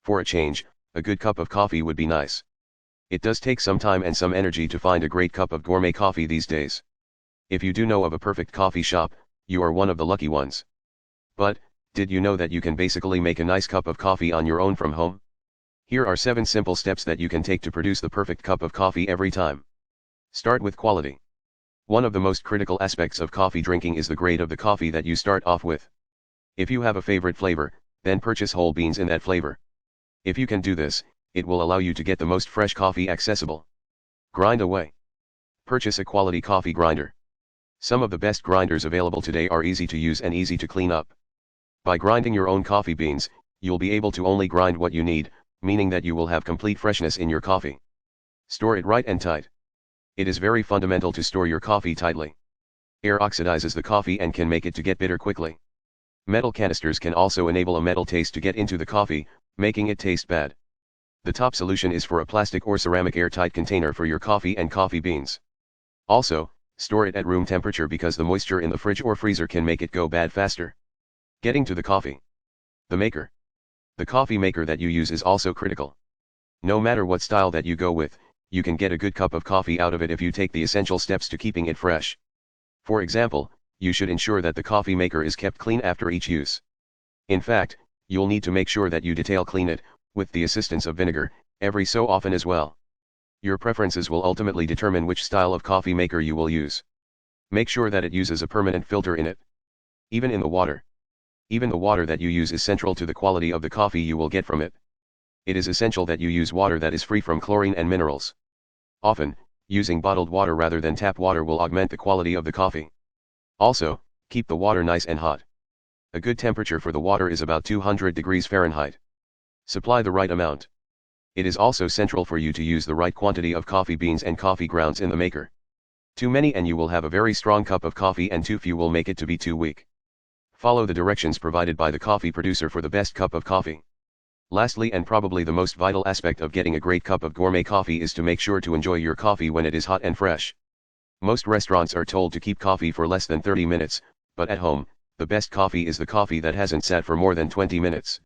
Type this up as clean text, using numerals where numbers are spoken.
For a change, a good cup of coffee would be nice. It does take some time and some energy to find a great cup of gourmet coffee these days. If you do know of a perfect coffee shop, you are one of the lucky ones. But, did you know that you can basically make a nice cup of coffee on your own from home? Here are 7 simple steps that you can take to produce the perfect cup of coffee every time. Start with quality. One of the most critical aspects of coffee drinking is the grade of the coffee that you start off with. If you have a favorite flavor, then purchase whole beans in that flavor. If you can do this, it will allow you to get the most fresh coffee accessible. Grind away. Purchase a quality coffee grinder. Some of the best grinders available today are easy to use and easy to clean up. By grinding your own coffee beans, you'll be able to only grind what you need, meaning that you will have complete freshness in your coffee. Store it right and tight. It is very fundamental to store your coffee tightly. Air oxidizes the coffee and can make it to get bitter quickly. Metal canisters can also enable a metal taste to get into the coffee, making it taste bad. The top solution is for a plastic or ceramic airtight container for your coffee and coffee beans. Also, store it at room temperature because the moisture in the fridge or freezer can make it go bad faster. Getting to the coffee. The maker. The coffee maker that you use is also critical. No matter what style that you go with, you can get a good cup of coffee out of it if you take the essential steps to keeping it fresh. For example, you should ensure that the coffee maker is kept clean after each use. In fact, you'll need to make sure that you detail clean it, with the assistance of vinegar, every so often as well. Your preferences will ultimately determine which style of coffee maker you will use. Make sure that it uses a permanent filter in it. Even the water that you use is central to the quality of the coffee you will get from it. It is essential that you use water that is free from chlorine and minerals. Often, using bottled water rather than tap water will augment the quality of the coffee. Also, keep the water nice and hot. A good temperature for the water is about 200 degrees Fahrenheit. Supply the right amount. It is also central for you to use the right quantity of coffee beans and coffee grounds in the maker. Too many and you will have a very strong cup of coffee, and too few will make it to be too weak. Follow the directions provided by the coffee producer for the best cup of coffee. Lastly, and probably the most vital aspect of getting a great cup of gourmet coffee, is to make sure to enjoy your coffee when it is hot and fresh. Most restaurants are told to keep coffee for less than 30 minutes, but at home, the best coffee is the coffee that hasn't sat for more than 20 minutes.